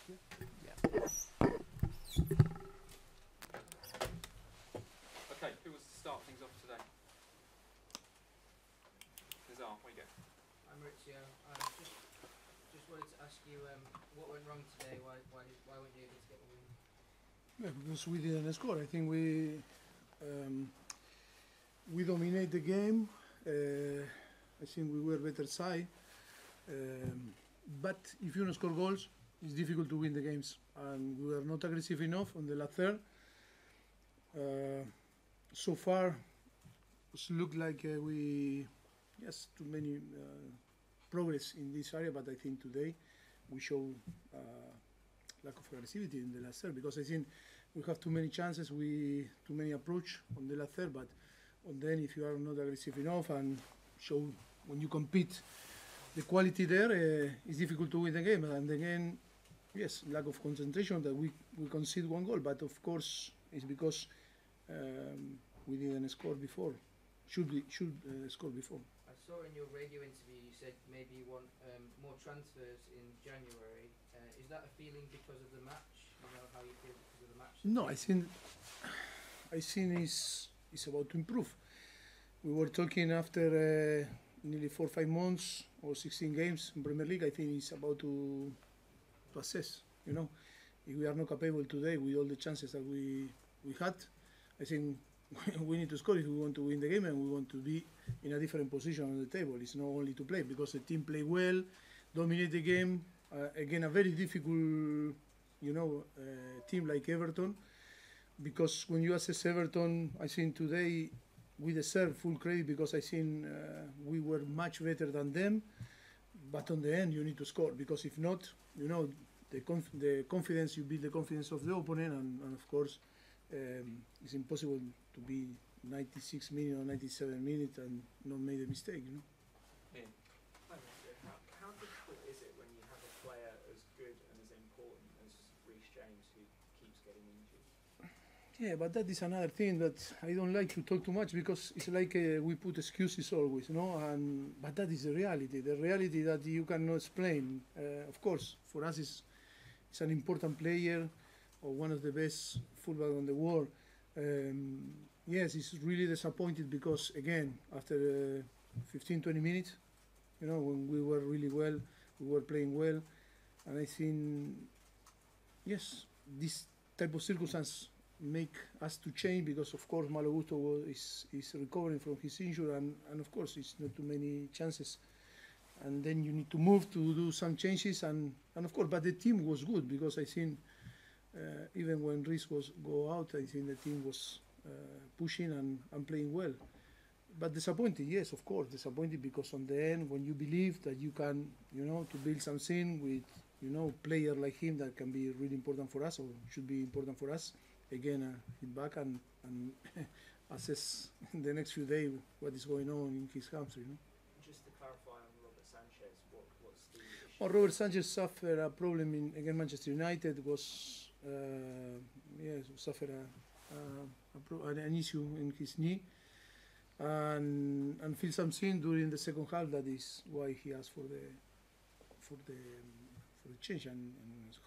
Okay, who wants to start things off today? Nazar, where you go? I'm Mauricio. Just wanted to ask you what went wrong today. Why weren't you able to get the win? Yeah, because we didn't score. I think we dominate the game. I think we were better side. But if you don't score goals, it's difficult to win the games. And we were not aggressive enough on the last third. So far, it looked like too many progress in this area. But I think today we show lack of aggressivity in the last third, because I think we have too many chances, too many approach on the last third. But then, if you are not aggressive enough and show when you compete the quality there, it's difficult to win the game. And again, yes, lack of concentration that we concede one goal. But of course, it's because we didn't score before. Should score before. I saw in your radio interview you said maybe you want more transfers in January. Is that a feeling because of the match? You know how you feel because of the match? No, I think it's about to improve. We were talking after nearly 4 or 5 months or 16 games in Premier League. I think it's about to assess. You know, if we are not capable today with all the chances that we had, I think we need to score if we want to win the game and we want to be in a different position on the table. It's not only to play, because the team play well, dominate the game. Again, a very difficult, team like Everton, because when you assess Everton, I think today we deserve full credit, because I think we were much better than them. But on the end, you need to score, because if not, the confidence, you build the confidence of the opponent, and of course, it's impossible to be 96 minutes or 97 minutes and not make a mistake. Yeah. How difficult is it when you have a player as good and as important as Reece James, who keeps getting injured? Yeah, but that is another thing that I don't like to talk too much, because it's like we put excuses always, but that is the reality that you cannot explain. Of course, for us it's an important player, or one of the best fullback on the world. Yes, it's really disappointed, because again, after 15-20 minutes, when we were really well, we were playing well, and I think, yes, this type of circumstance make us to change, because of course Malo Gusto is recovering from his injury, and of course it's not too many chances, and then you need to move to do some changes, and of course, but the team was good, because I think even when Reece go out, I think the team was pushing and playing well. But disappointed, yes, of course, disappointed, because on the end, when you believe that you can, to build something with, player like him that can be really important for us, or should be important for us, again, hit back and assess in the next few days what is going on in his hamstring. Just to clarify on Robert Sanchez, what's the issue? Well, Robert Sanchez suffered a problem against Manchester United. Suffered an issue in his knee, and feel something during the second half. That is why he asked for the change, and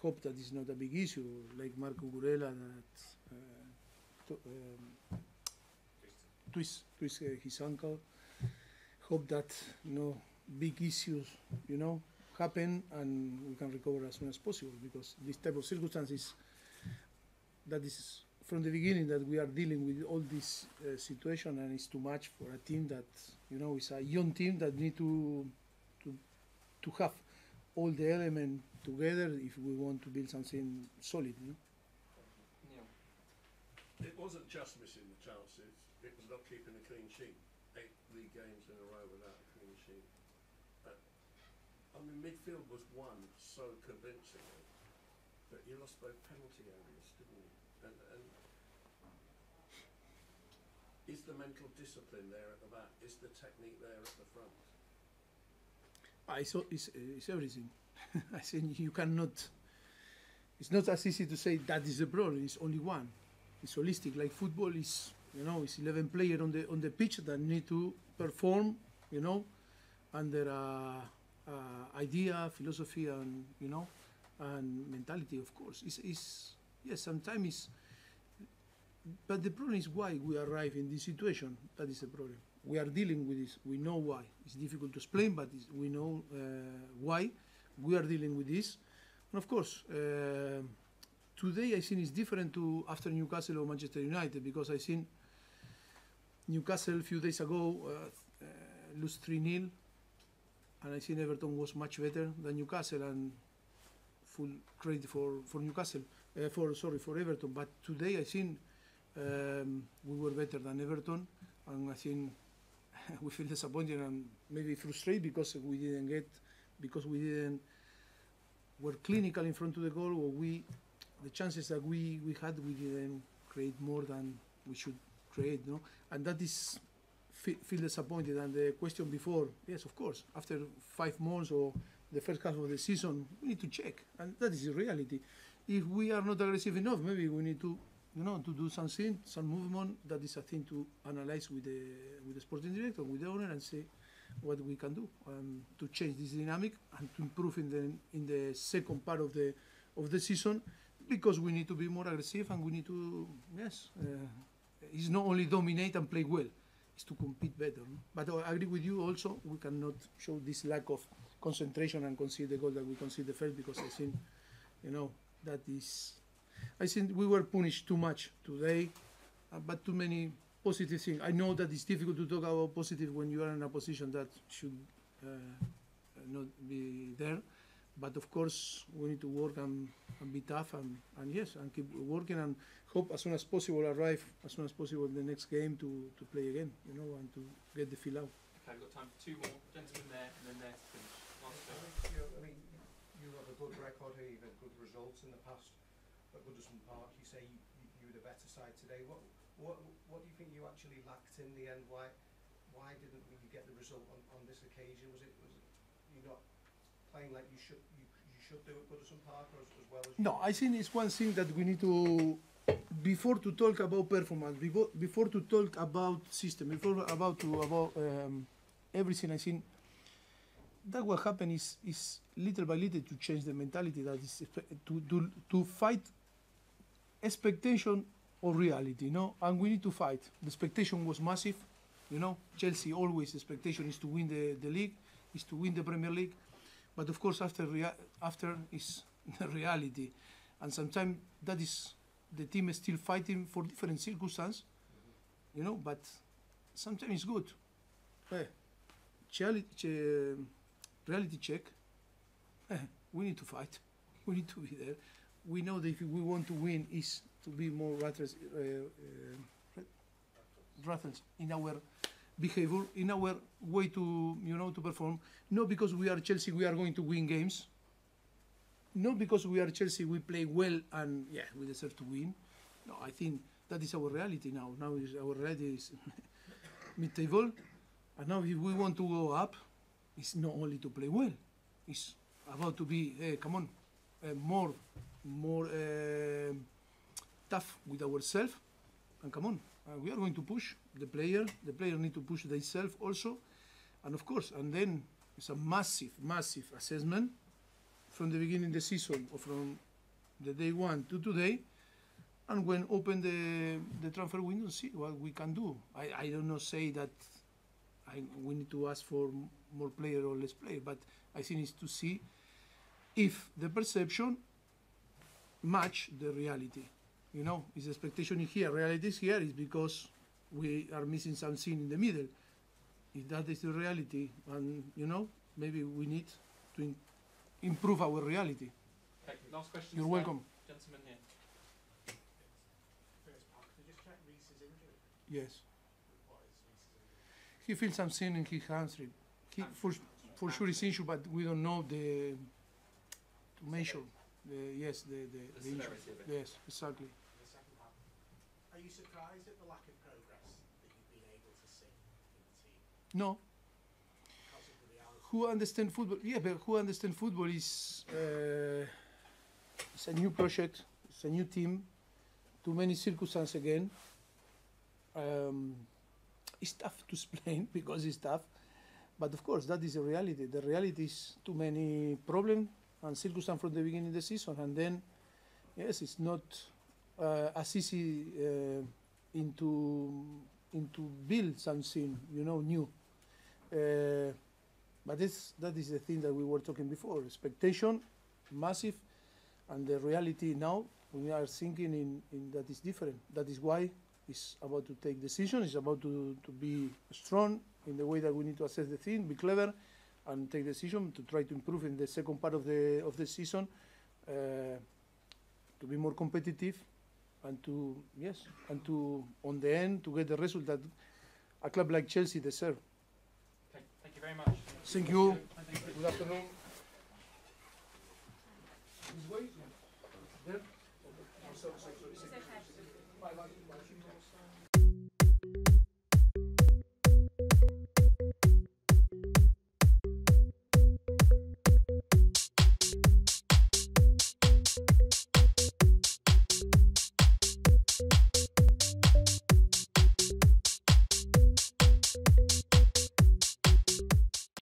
hope that it's not a big issue like Marco Gurela that twist his ankle. Hope that big issues happen and we can recover as soon as possible, because this type of circumstances, that is from the beginning that we are dealing with all this situation, and it's too much for a team that is a young team that need to have all the elements together if we want to build something solid. It wasn't just missing the chances, it was not keeping a clean sheet. 8 league games in a row without a clean sheet. Midfield was won so convincingly, but you lost both penalty areas, didn't you? And is the mental discipline there at the back? Is the technique there at the front? It's everything. I think you cannot. It's not as easy to say that is the problem. It's only one. It's holistic. Like football is, it's 11 players on the pitch that need to perform, under idea, philosophy, and and mentality, of course. Is yes, sometimes it's, but the problem is why we arrive in this situation. That is the problem. We are dealing with this. We know why. It's difficult to explain, but we know why we are dealing with this. And of course, today I think it's different to after Newcastle or Manchester United, because I think Newcastle a few days ago lose 3-0, and I think Everton was much better than Newcastle, and full credit for Newcastle, for Everton. But today I think we were better than Everton, and I think we feel disappointed and maybe frustrated because we didn't were clinical in front of the goal, or the chances that we had, we didn't create more than we should create, no? And that is feel disappointed. And the question before, yes, of course, after 5 months or the first half of the season, we need to check, and that is the reality. If we are not aggressive enough, maybe we need to, to do something, some movement. That is a thing to analyze with the sporting director, with the owner, and say what we can do to change this dynamic and to improve in the second part of the season, because we need to be more aggressive, and we need to, it's not only dominate and play well, it's to compete better. No? But I agree with you also, we cannot show this lack of concentration and concede the goal that we conceded first, because I think, that is, I think we were punished too much today, but too many positive things. I know that it's difficult to talk about positive when you are in a position that should not be there, but of course we need to work and be tough and keep working, and hope as soon as possible arrive as soon as possible in the next game to play again, and to get the feel out. Okay, we've got time for 2 more. Gentlemen there, and then there to finish. Last two. You have a good record here, you've had good results in the past at Goodison Park. You say you were the better side today. What do you think you actually lacked in the end? Why didn't you get the result on this occasion? Was it you not playing like you should do at Goodison Park, or as well as you? No, I think it's one thing that we need to, before to talk about performance, before to talk about system, before about everything. I think that what happened is little by little to change the mentality, that is to fight expectation or reality, and we need to fight. The expectation was massive, Chelsea always expectation is to win the league, is to win the Premier League, but of course after is the reality, and sometimes that is the team is still fighting for different circumstances, but sometimes it's good. Reality check. We need to fight. We need to be there. We know that if we want to win, is to be more ruthless in our behavior, in our way to to perform. Not because we are Chelsea, we are going to win games. Not because we are Chelsea, we play well and we deserve to win. No, I think that is our reality now. Now our reality is mid-table, and now if we want to go up, it's not only to play well. It's about to be more tough with ourselves, and we are going to push the player. The player need to push themselves also, and of course, and then it's a massive assessment from the beginning of the season, or from the day 1 to today, and when open the transfer window, see what we can do. I don't know say that we need to ask for more player or less player, but I think it's to see if the perception match the reality. Is expectation here, reality is here, is because we are missing something in the middle. If that is the reality, and maybe we need to improve our reality. Okay, last question. You're welcome. Gentleman here. First part, could you just check Reece's injury? Yes. What is Reece's injury? He feels something in his hamstring. For sure it's issue, but we don't know to measure. The injury. severity of it. Yes, exactly. The second half. Are you surprised at the lack of progress that you've been able to see in the team? No. Because of the reality? Who understand football? Yeah, but who understand football is it's a new project, it's a new team, too many circumstances again. It's tough to explain because it's tough, but of course that is the reality. The reality is too many problems and circumstance from the beginning of the season, and then yes, it's not as easy into build something new. But that is the thing that we were talking before. Expectation, massive, and the reality now we are thinking in that is different. That is why it's about to take decisions. It's about to be strong in the way that we need to assess the thing, be clever, and take decision to try to improve in the second part of the season, to be more competitive, and to on the end to get the result that a club like Chelsea deserve. Okay, thank you very much. Thank you. Thank you. Good afternoon. This way? There?